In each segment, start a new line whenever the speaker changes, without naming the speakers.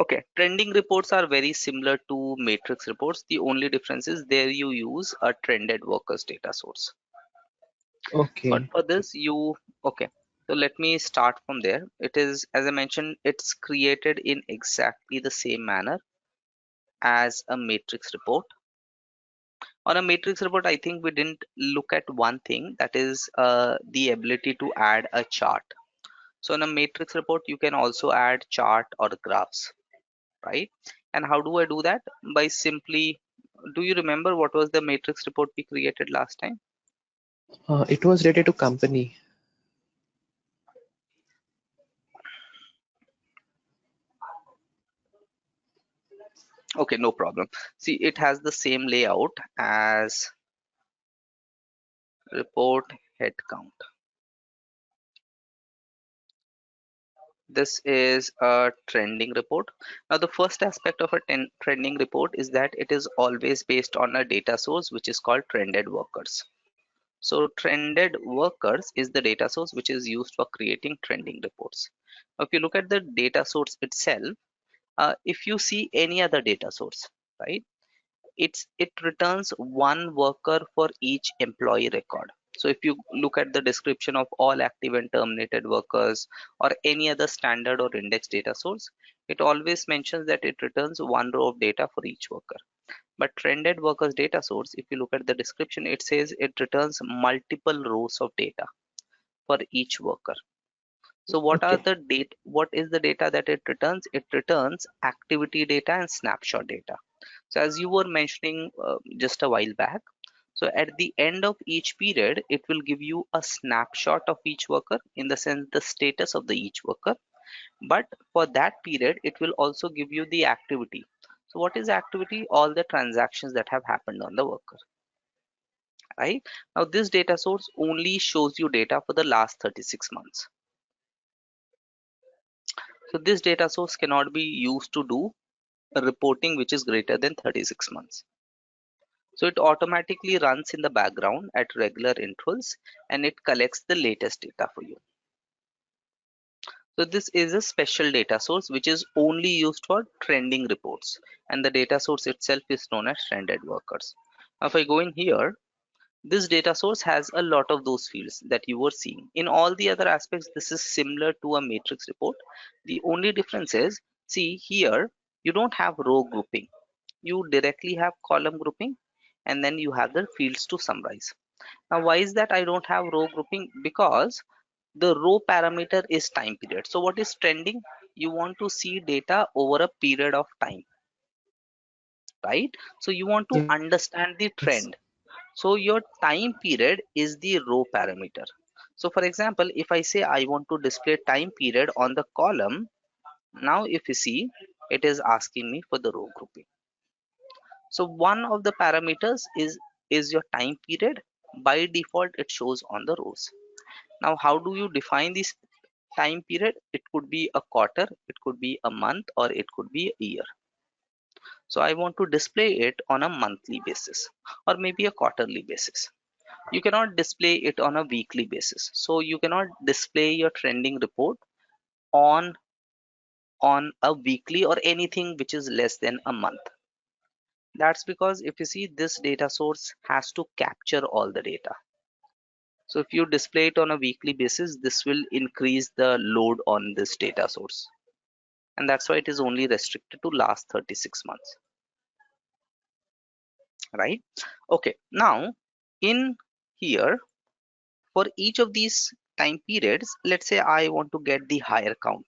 Okay, trending reports are very similar to matrix reports. The only difference is there you use a trended workers data source. But
Okay.
for this okay, so let me start from there. It is, as I mentioned, it's created in exactly the same manner as a matrix report. On a matrix report, I think we didn't look at one thing, that is the ability to add a chart. So in a matrix report, you can also add chart or graphs, right? And how do I do that? By simply, do you remember what was the matrix report we created last time?
It was related to company.
Okay, no problem. See, it has the same layout as report head count. This is a trending report. Now, the first aspect of a trending report is that it is always based on a data source which is called trended workers. So trended workers is the data source which is used for creating trending reports. Now, if you look at the data source itself, if you see any other data source, right, it returns one worker for each employee record. So if you look at the description of all active and terminated workers or any other standard or index data source, it always mentions that it returns one row of data for each worker. But trended workers data source, if you look at the description, it says it returns multiple rows of data for each worker. So
Okay.
what is the data that it returns? It returns activity data and snapshot data. So as you were mentioning just a while back, so at the end of each period, it will give you a snapshot of each worker, in the sense the status of the each worker. But for that period, it will also give you the activity. So what is activity? All the transactions that have happened on the worker, right? Now this data source only shows you data for the last 36 months. So this data source cannot be used to do a reporting which is greater than 36 months. So it automatically runs in the background at regular intervals, and it collects the latest data for you. So this is a special data source which is only used for trending reports, and the data source itself is known as trended workers. Now if I go in here, this data source has a lot of those fields that you were seeing. In all the other aspects, this is similar to a matrix report. The only difference is, see here, you don't have row grouping. You directly have column grouping, and then you have the fields to summarize. Now, why is that I don't have row grouping? Because the row parameter is time period. So what is trending? You want to see data over a period of time, right? So you want to
Yes.
understand the trend. So your time period is the row parameter. So for example, if I say I want to display time period on the column, now if you see, it is asking me for the row grouping. So one of the parameters is your time period. By default, it shows on the rows. Now, how do you define this time period? It could be a quarter, it could be a month, or it could be a year. So I want to display it on a monthly basis, or maybe a quarterly basis. You cannot display it on a weekly basis. So you cannot display your trending report on a weekly or anything which is less than a month. That's because if you see, this data source has to capture all the data. So if you display it on a weekly basis, this will increase the load on this data source. And that's why it is only restricted to last 36 months, right? Okay, now in here, for each of these time periods, let's say I want to get the hire count.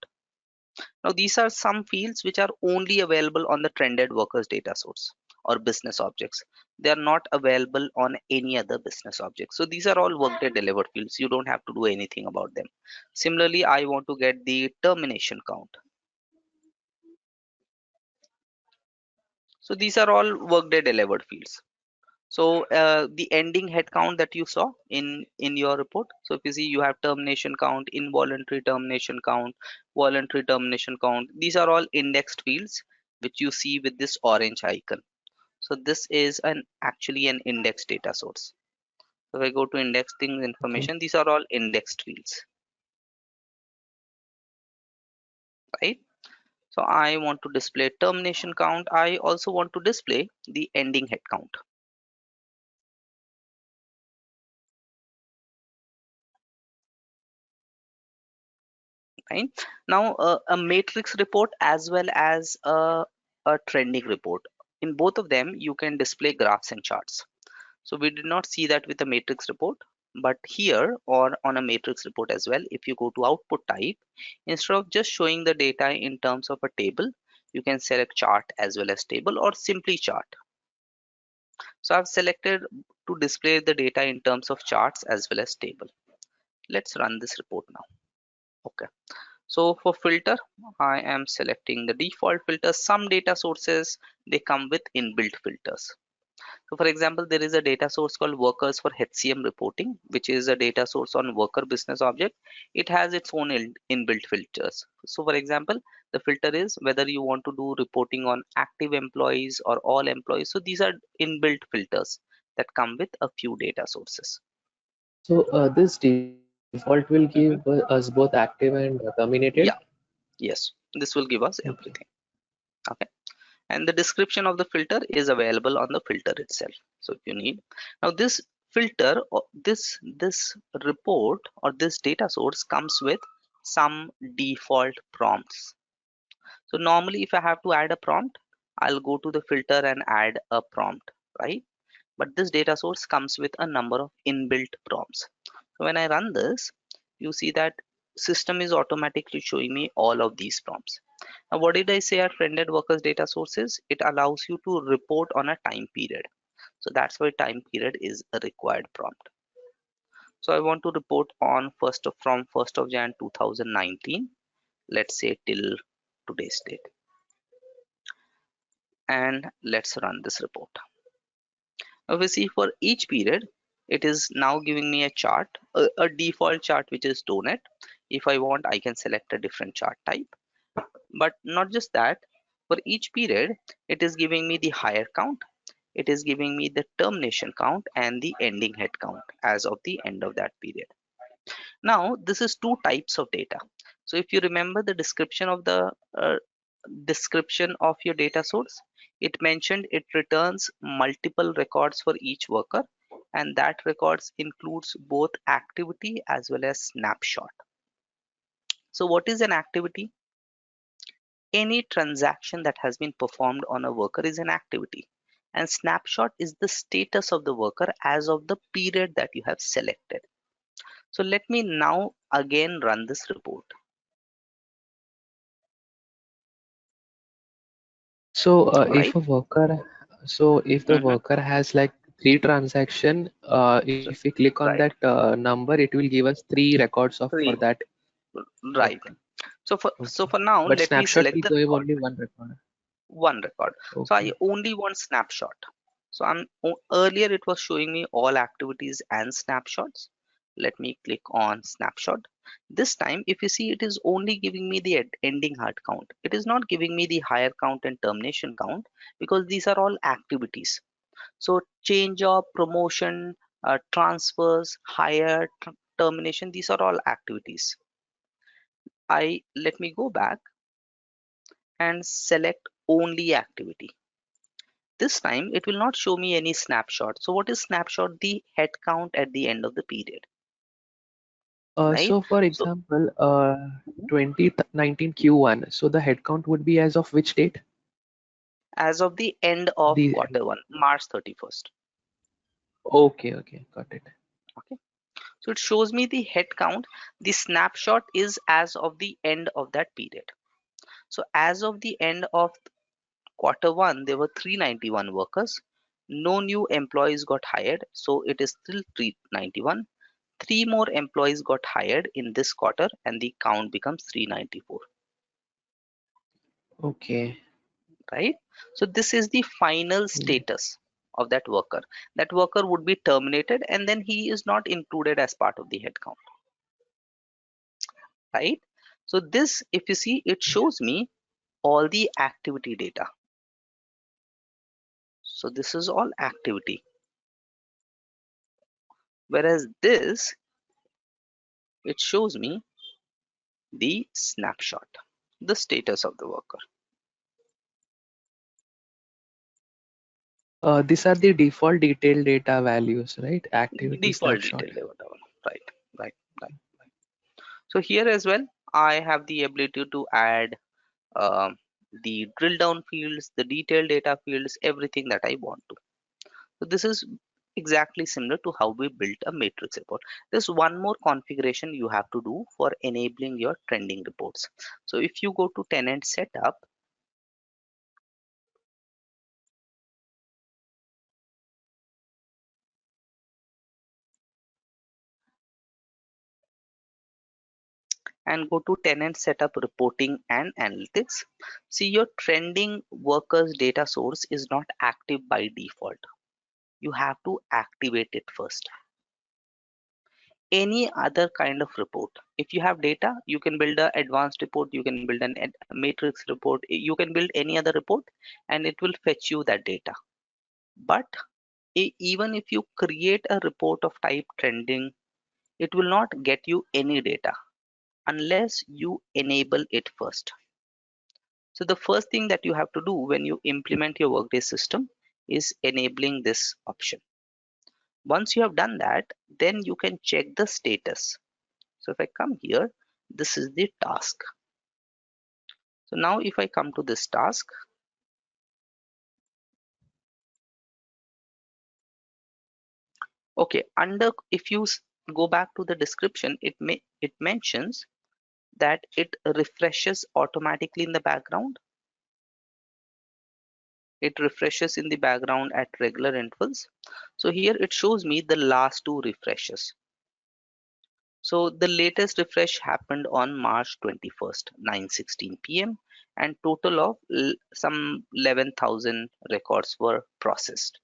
Now these are some fields which are only available on the trended workers data source or business objects. They are not available on any other business object. So these are all Workday delivered fields. You don't have to do anything about them. Similarly, I want to get the termination count. So these are all Workday delivered fields. So the ending head count that you saw in your report. So if you see, you have termination count, involuntary termination count, voluntary termination count. These are all indexed fields which you see with this orange icon. So this is an actually an index data source. So if I go to indexing
Okay.
information, these are all indexed fields, right? So I want to display termination count. I also want to display the ending head count. Right now, a matrix report as well as a trending report. In both of them, you can display graphs and charts. So we did not see that with a matrix report, but here or on a matrix report as well, if you go to output type, instead of just showing the data in terms of a table, you can select chart as well as table or simply chart. So I've selected to display the data in terms of charts as well as table. Let's run this report now. Okay. So for filter, I am selecting the default filter. Some data sources, they come with inbuilt filters. So for example, there is a data source called workers for HCM reporting, which is a data source on worker business object. It has its own inbuilt filters. So for example, the filter is whether you want to do reporting on active employees or all employees. So these are inbuilt filters that come with a few data sources.
So this default will give us
Mhm.
both active and terminated.
Yeah, yes, this will give us
Okay.
everything. Okay. And the description of the filter is available on the filter itself, so if you need. Now this filter or this report or this data source comes with some default prompts. So normally if I have to add a prompt, I'll go to the filter and add a prompt, right? But this data source comes with a number of inbuilt prompts. So when I run this, you see that system is automatically showing me all of these prompts. Now, what did I say at friended workers data sources? It allows you to report on a time period. So that's why time period is a required prompt. So I want to report on from 1st of Jan 2019, let's say till today's date. And let's run this report. Now we see for each period, it is now giving me a chart, a default chart which is donut. If I want, I can select a different chart type. But not just that, for each period, it is giving me the hire count, it is giving me the termination count and the ending head count as of the end of that period. Now, this is two types of data. So if you remember the description of your data source, it mentioned it returns multiple records for each worker, and that records includes both activity as well as snapshot. So what is an activity? Any transaction that has been performed on a worker is an activity, and snapshot is the status of the worker as of the period that you have selected. So let me now again run this report.
So
Right.
if the
Mm-hmm.
worker has like three transaction, if we click on that
Right.
number, it will give us three records of for
Three.
that
Right.
worker.
So for
Okay.
now,
But
let me
snapshot
select
will
the
give
record.
only one record.
One record. So I
Okay.
only want snapshot. So earlier it was showing me all activities and snapshots. Let me click on snapshot. This time, if you see, it is only giving me the ending hard count. It is not giving me the higher count and termination count because these are all activities. So change job, promotion, transfers, hire, termination, these are all activities. I let me go back and select only activity. This time it will not show me any snapshot. So what is snapshot? The head count at the end of the period, right?
So for
So
example,
mhm,
2019 Q1. So the headcount would be as of which date?
as of the end of
The
quarter one, March 31st.
Okay, okay, got it.
Okay. So it shows me the head count. The snapshot is as of the end of that period. So as of the end of quarter one, there were 391 workers. No new employees got hired. So it is still 391. Three more employees got hired in this quarter and the count becomes 394.
Okay.
Right? So this is the final
Yeah.
status of that worker. That worker would be terminated and then he is not included as part of the headcount, right? So this, if you see, it shows me all the activity data. So this is all activity. Whereas this, it shows me the snapshot. the status of the worker.
These are the default detailed data values, right? Activity
Default
snapshot.
detail level. Right, right, right. So here as well, I have the ability to add um, the drill down fields, the detailed data fields, everything that I want to. So this is exactly similar to how we built a matrix report. There's one more configuration you have to do for enabling your trending reports. So if you go to tenant setup, and go to tenant setup reporting and analytics, see your trending workers data source is not active by default. You have to activate it first. Any other kind of report, if you have data, you can build an advanced report, you can build an matrix report, you can build any other report, and it will fetch you that data. But even if you create a report of type trending, it will not get you any data unless you enable it first. So the first thing that you have to do when you implement your Workday system is enabling this option. Once you have done that, then you can check the status. So if I come here, this is the task. So now if I come to this task, okay, under if you go back to the description, it mentions that it refreshes automatically in the background. It refreshes in the background at regular intervals. So here it shows me the last two refreshes. So the latest refresh happened on March 21st, 9:16 p.m. and total of some 11,000 records were processed.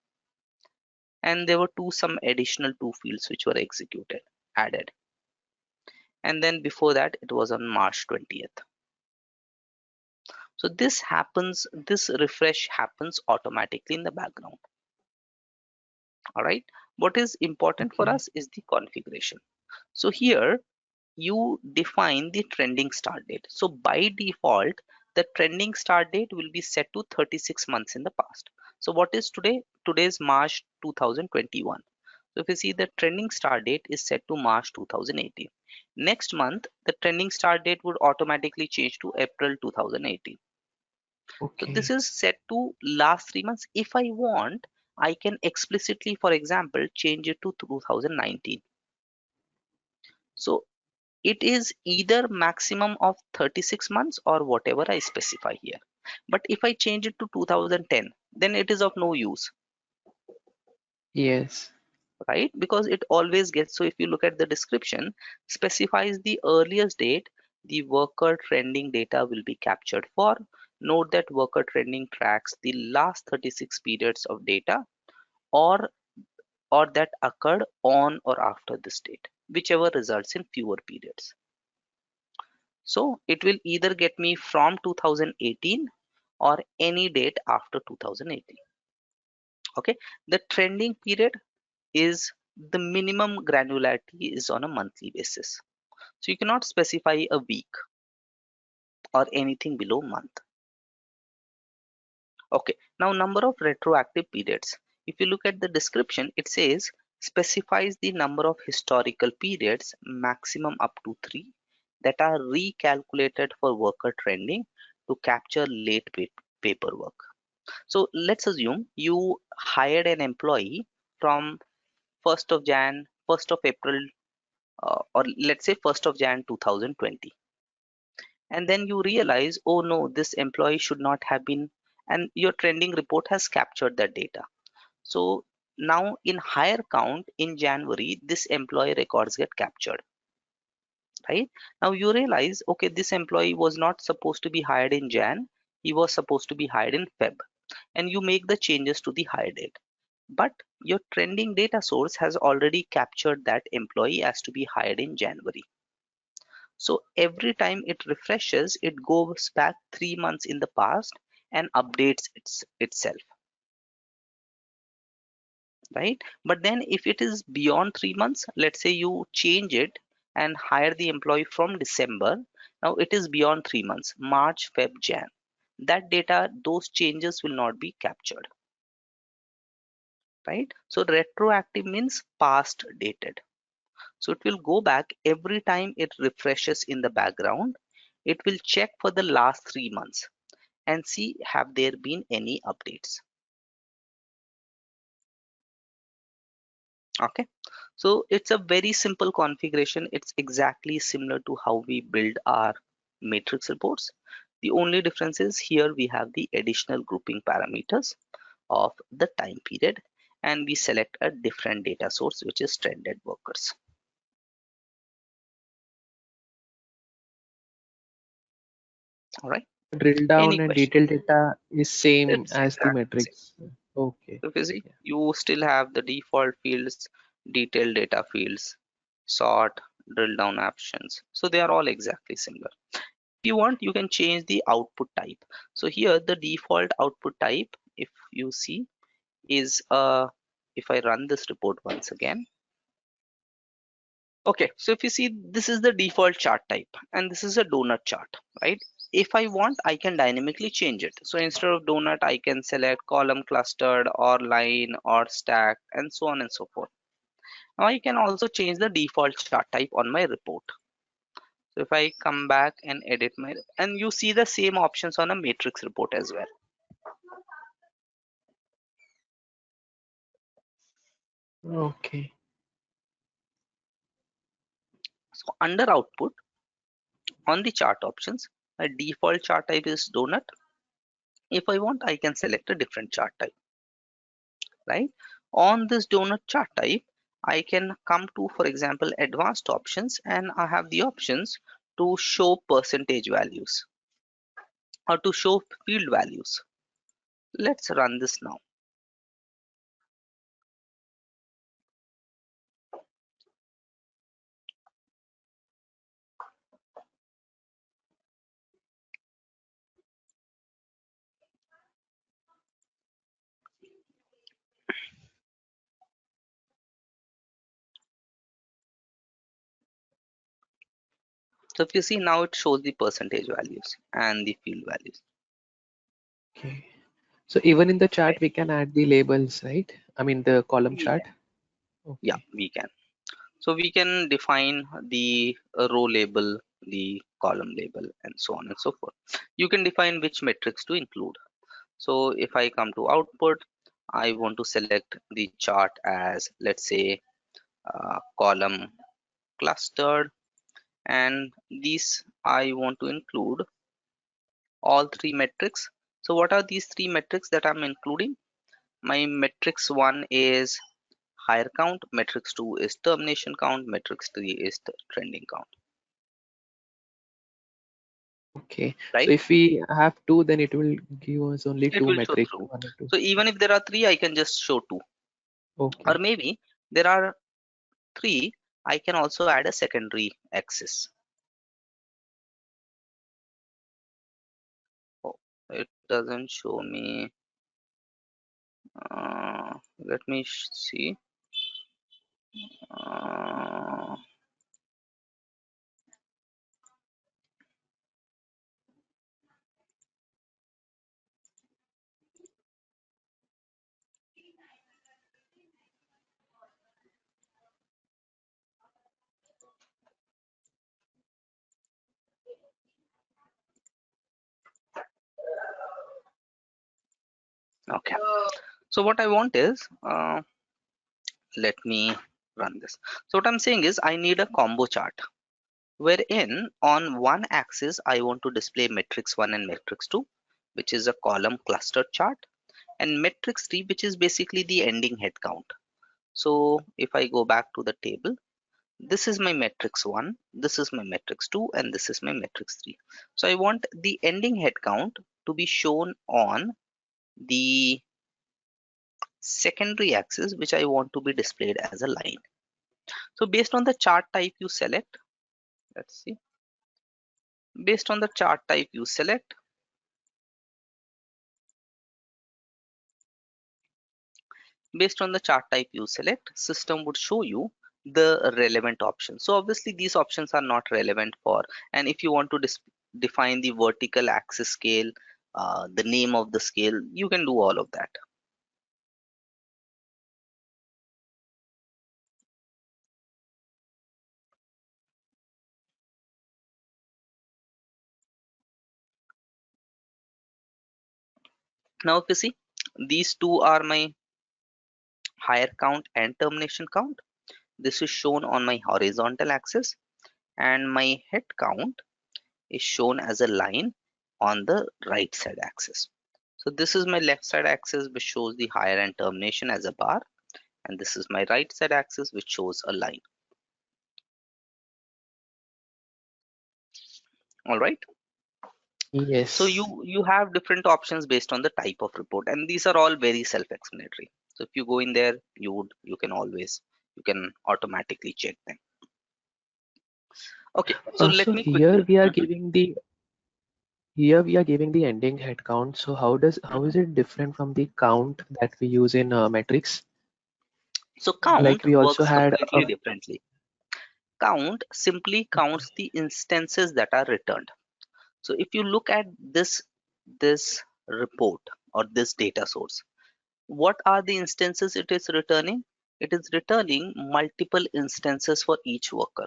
And there were some additional two fields which were added. And then before that, it was on March 20th. So this refresh happens automatically in the background. All right. What is important for
Okay.
us is the configuration. So here you define the trending start date. So by default, the trending start date will be set to 36 months in the past. So what is today? Today is March 2021. So if you see, the trending start date is set to March 2018. Next month, the trending start date would automatically change to April 2018. So this
Okay.
is set to last 3 months. If I want, I can explicitly, for example, change it to 2019. So it is either maximum of 36 months or whatever I specify here. But if I change it to 2010, then it is of no use,
Yes.
right? Because it always gets, so if you look at the description, specifies the earliest date the worker trending data will be captured for. Note that worker trending tracks the last 36 periods of data or that occurred on or after this date, whichever results in fewer periods. So it will either get me from 2018 or any date after 2018. Okay, the trending period is the minimum granularity is on a monthly basis. So you cannot specify a week or anything below month. Okay, now number of retroactive periods. If you look at the description, it says specifies the number of historical periods, maximum up to 3, that are recalculated for worker trending to capture late paperwork. So let's assume you hired an employee from 1st of Jan, 1st of April, or let's say 1st of Jan 2020. And then you realize, oh no, this employee should not have been, and your trending report has captured that data. So now in hire count in January, this employee records get captured, right? Now you realize, okay, this employee was not supposed to be hired in Jan, he was supposed to be hired in Feb, and you make the changes to the hire date. But your trending data source has already captured that employee as to be hired in January. So every time it refreshes, it goes back 3 months in the past and updates itself, right? But then if it is beyond 3 months, let's say you change it and hire the employee from December, Now it is beyond 3 months, March, Feb, Jan. That data, those changes will not be captured, right? So retroactive means past dated. So it will go back every time it refreshes in the background. It will check for the last 3 months and see have there been any updates. Okay, so it's a very simple configuration. It's exactly similar to how we build our matrix reports. The only difference is here we have the additional grouping parameters of the time period, and we select a different data source, which is stranded workers. All right,
Drill
any
down and
question?
detailed data is same
It's
as the
exactly same.
metrics. Okay.
So if you see,
Yeah.
you still have the default fields, detailed data fields, sort, drill down options. So they are all exactly similar. If you want, you can change the output type. So here the default output type, if you see, is if I run this report once again. Okay, so if you see, this is the default chart type and this is a donut chart, right? If I want, I can dynamically change it. So instead of donut, I can select column clustered or line or stack and so on and so forth. Now I can also change the default chart type on my report. So if I come back and edit my, and you see the same options on a matrix report as well.
Okay.
So under output, on the chart options, my default chart type is donut. If I want, I can select a different chart type, right? On this donut chart type, I can come to, for example, advanced options, and I have the options to show percentage values or to show field values. Let's run this now. So if you see, now it shows the percentage values and the field values,
Okay. So even in the chart,
right?
we can add the labels, right? I mean the column chart.
Yeah, yeah,
Okay.
we can. So we can define the row label, the column label, and so on and so forth. You can define which metrics to include. So if I come to output, I want to select the chart as, let's say, column clustered, and these I want to include all three metrics. So what are these three metrics that I'm including? My metrics one is hire count, metrics two is termination count, metrics three is the trending count,
Okay. So
right?
if we have two, then it will give us only
It
two
will show
metrics,
through.
one or two.
So even if there are three, I can just show two, or
Okay.
maybe there are three, I can also add a secondary axis. Oh, it doesn't show me. Let me see. Uh, okay. So what I want is, let me run this. So what I'm saying is, I need a combo chart wherein on one axis I want to display metrics one and metrics two, which is a column cluster chart, and metrics three, which is basically the ending head count. So if I go back to the table, this is my matrix 1, this is my matrix 2, and this is my matrix 3. So I want the ending head count to be shown on the secondary axis, which I want to be displayed as a line. So based on the chart type you select, let's see, based on the chart type you select, based on the chart type you select, system would show you the relevant options. So obviously these options are not relevant for, and if you want to define the vertical axis scale, the name of the scale, you can do all of that. Now if you see, these two are my hire count and termination count. This is shown on my horizontal axis, and my head count is shown as a line on the right side axis. So this is my left side axis, which shows the hire and termination as a bar, and this is my right side axis, which shows a line. All right. So
Yes.
you have different options based on the type of report, and these are all very self-explanatory. So if you go in there, you can always, you can automatically check them. Okay, so let
So
me quickly. Mhm.
here we are giving the ending head count. So how
Mhm.
is it different from the count that we use in metrics?
So count
Like we also
works
had
completely differently. Count simply
okay,
counts the instances that are returned. So if you look at this report or this data source, what are the instances it is returning? It is returning multiple instances for each worker.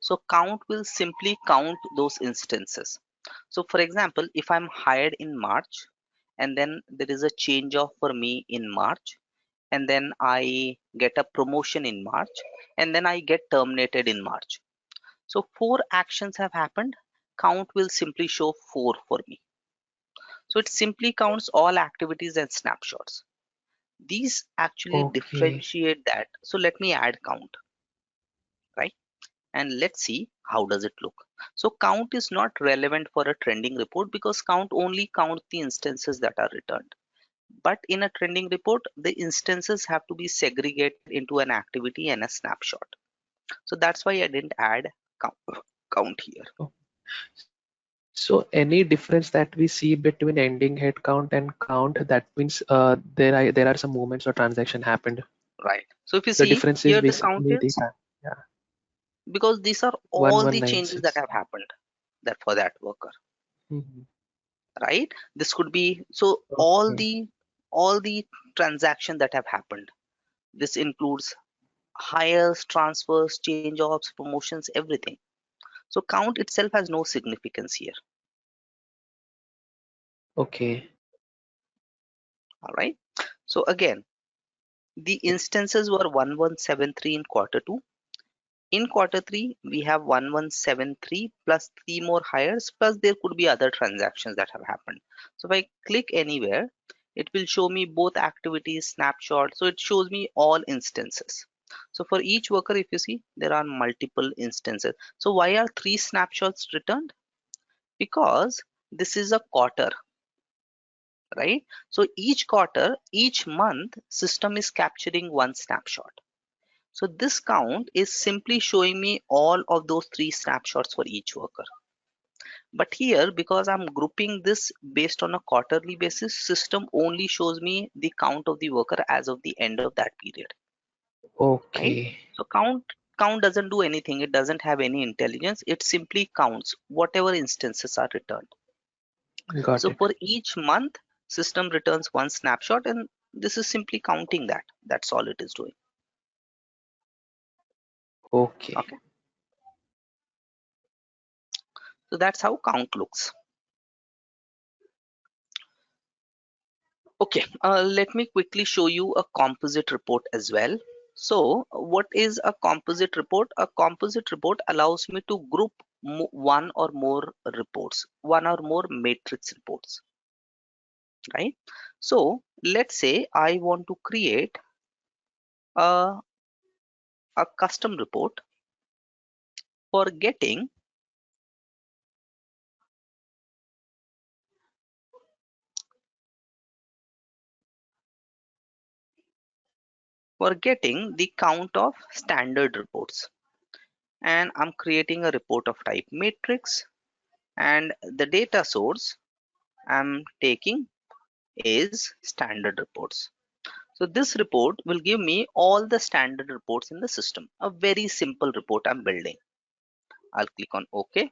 So count will simply count those instances. So for example, if I'm hired in March and then there is a change off for me in March, and then I get a promotion in March, and then I get terminated in March. So four actions have happened. Count will simply show four for me. So it simply counts all activities and snapshots. These actually
okay,
differentiate that. So let me add count, right? And let's see how does it look. So count is not relevant for a trending report because count only counts the instances that are returned. But in a trending report, the instances have to be segregated into an activity and a snapshot. So that's why I didn't add count, count here.
oh, so any difference that we see between ending head count and count, that means there are some movements or transaction happened.
Right. So if you
The
see
difference is
here, the count
basically the
is
time. Yeah,
because these are all the changes that
1196.
have happened that for that worker,
Mhm.
right? This could be so
Okay,
all the transaction that have happened. This includes hires, transfers, change offs, promotions, everything. So count itself has no significance here.
okay,
All right. So again, the instances were 1173 in quarter two. In quarter three, we have 1173 plus three more hires, plus there could be other transactions that have happened. So if I click anywhere, it will show me both activities, snapshot. So it shows me all instances. So for each worker, if you see, there are multiple instances. So why are three snapshots returned? Because this is a quarter, right? So each quarter, each month, system is capturing one snapshot. So this count is simply showing me all of those three snapshots for each worker. But here, because I'm grouping this based on a quarterly basis, system only shows me the count of the worker as of the end of that period, right?
okay,
So count doesn't do anything. It doesn't have any intelligence. It simply counts whatever instances are returned.
got
So
it.
for each month, system returns one snapshot, and this is simply counting that. That's all it is doing.
Okay,
Okay. So that's how count looks. Okay, let me quickly show you a composite report as well. So, what is a composite report? A composite report allows me to group one or more reports, one or more matrix reports, right? So, let's say I want to create a, a custom report for getting the count of standard reports, and I'm creating a report of type matrix, and the data source I'm taking is standard reports. So this report will give me all the standard reports in the system. A very simple report I'm building. I'll click on OK,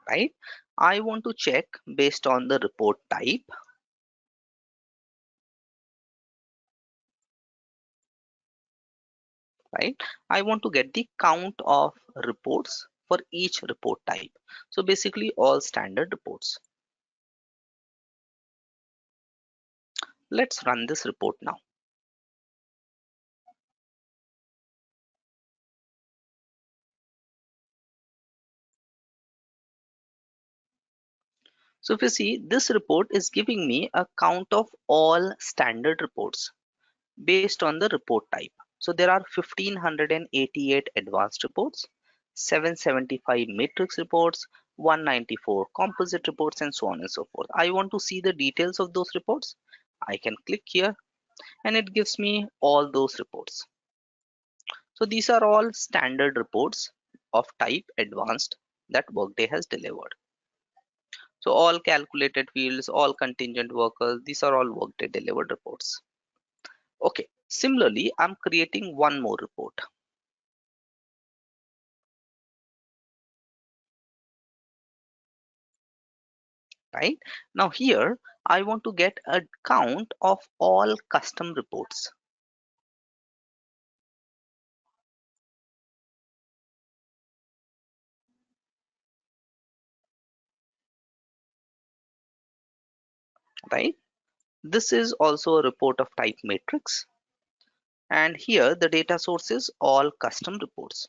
right? I want to check based on the report type, right? I want to get the count of reports for each report type. So basically all standard reports. Let's run this report now. So if you see, this report is giving me a count of all standard reports based on the report type. So there are 1588 advanced reports, 775 matrix reports, 194 composite reports, and so on and so forth. I want to see the details of those reports. I can click here and it gives me all those reports. So these are all standard reports of type advanced that Workday has delivered. So all calculated fields, all contingent workers, these are all Workday delivered reports. Okay, similarly, I'm creating one more report, right? Now here, I want to get a count of all custom reports, right? This is also a report of type matrix. And here the data source is all custom reports.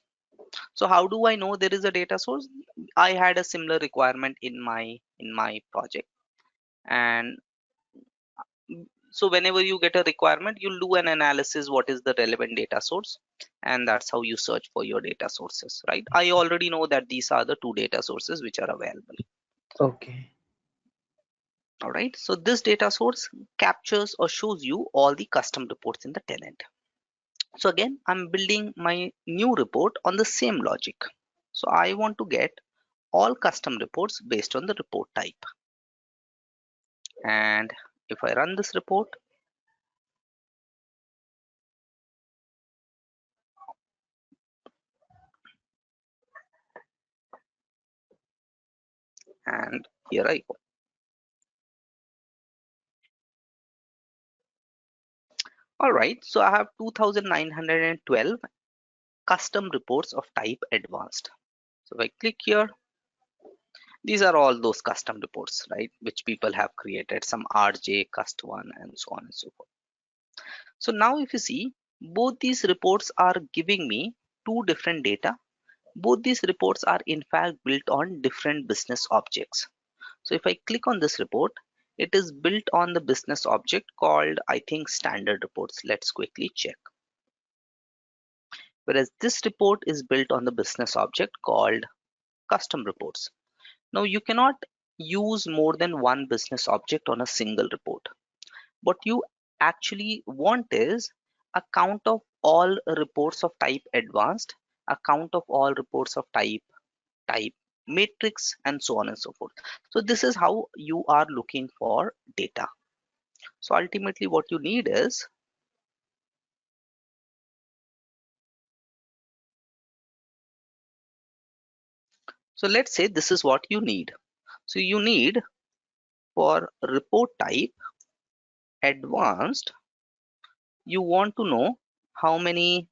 So how do I know there is a data source? I had a similar requirement in my project. And so whenever you get a requirement, you'll do an analysis what is the relevant data source, and that's how you search for your data sources, right? I already know that these are the two data sources which are available.
Okay.
All right, so this data source captures or shows you all the custom reports in the tenant. So again, I'm building my new report on the same logic. So I want to get all custom reports based on the report type. And if I run this report, and here I go. All right, so I have 2912 custom reports of type advanced. So if I click here, these are all those custom reports, right, which people have created, some RJ, cust1, and so on and so forth. So now if you see, both these reports are giving me two different data. Both these reports are in fact built on different business objects. So if I click on this report, it is built on the business object called, I think, standard reports. Let's quickly check. Whereas this report is built on the business object called custom reports. Now you cannot use more than one business object on a single report. What you actually want is a count of all reports of type advanced, a count of all reports of type matrix, and so on and so forth. So this is how you are looking for data. So ultimately what you need is, so let's say this is what you need. So you need for report type advanced, you want to know how many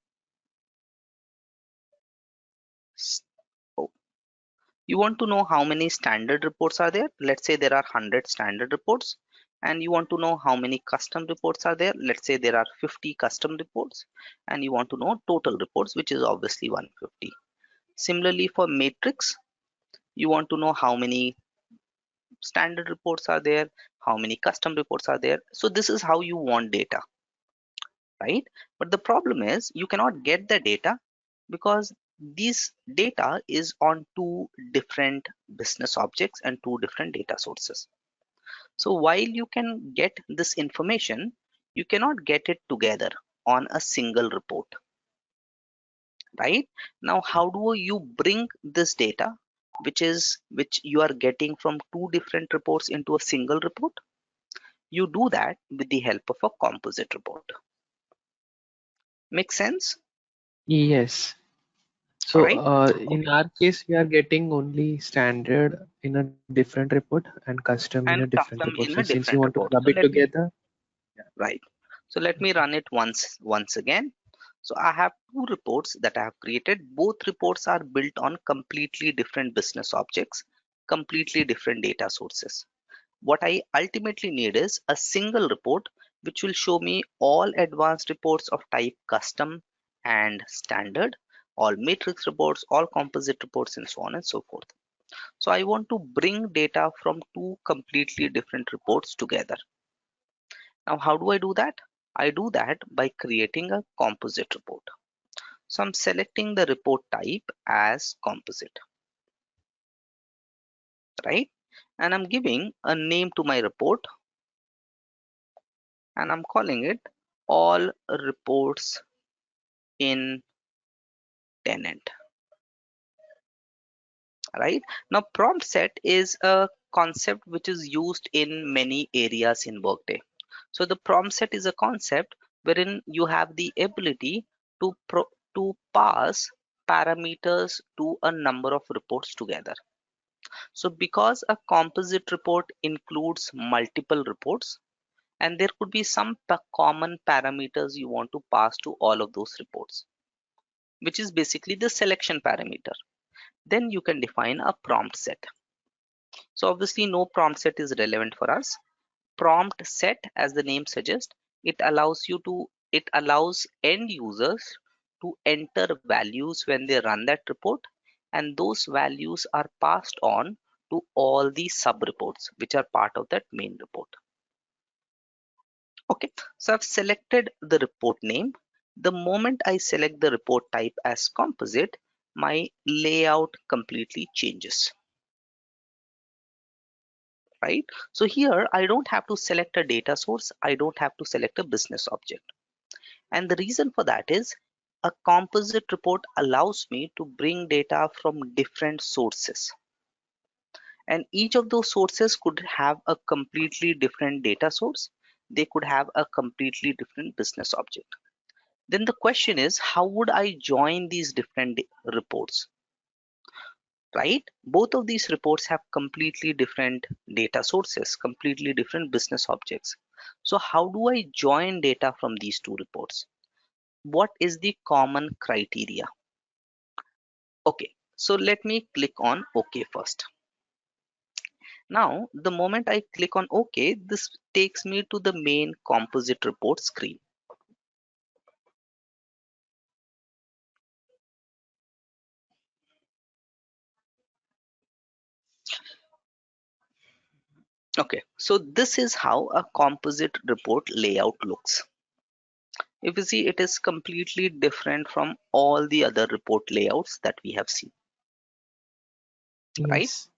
oh, you want to know how many standard reports are there. Let's say there are 100 standard reports, and you want to know how many custom reports are there. Let's say there are 50 custom reports, and you want to know total reports, which is obviously 150. Similarly for matrix, you want to know how many standard reports are there, how many custom reports are there. So this is how you want data, right? But the problem is you cannot get the data because this data is on two different business objects and two different data sources. So while you can get this information, you cannot get it together on a single report, right? Now, how do you bring this data which you are getting from two different reports into a single report. You do that with the help of a composite report. Make sense?
Yes.
All
So
right.
in our case, we are getting only standard in a different report and custom in a
And
different report.
custom
So
in a
since you want
different
to
report.
club
So
it
let me
together, yeah.
right. So let me run it once again. So I have two reports that I have created. Both reports are built on completely different business objects, completely different data sources. What I ultimately need is a single report which will show me all advanced reports of type custom and standard, all matrix reports, all composite reports, and so on and so forth. So I want to bring data from two completely different reports together. Now, how do I do that? I do that by creating a composite report. So I'm selecting the report type as composite, right? And I'm giving a name to my report and I'm calling it all reports in tenant, right? Now, prompt set is a concept which is used in many areas in Workday. So the prompt set is a concept wherein you have the ability to to pass parameters to a number of reports together. So because a composite report includes multiple reports, and there could be some common parameters you want to pass to all of those reports, which is basically the selection parameter. Then you can define a prompt set. So obviously no prompt set is relevant for us. Prompt set, as the name suggests, it allows end users to enter values when they run that report, and those values are passed on to all the sub reports which are part of that main report. Okay, so I've selected the report name. The moment I select the report type as composite, my layout completely changes, right? So here I don't have to select a data source, I don't have to select a business object. And the reason for that is a composite report allows me to bring data from different sources. And each of those sources could have a completely different data source. They could have a completely different business object. Then the question is, how would I join these different reports? Right? Both of these reports have completely different data sources, completely different business objects. So how do I join data from these two reports? What is the common criteria? Okay, so let me click on OK first. Now, the moment I click on OK, this takes me to the main composite report screen. Okay, so this is how a composite report layout looks. If you see, it is completely different from all the other report layouts that we have seen, right?
Yes.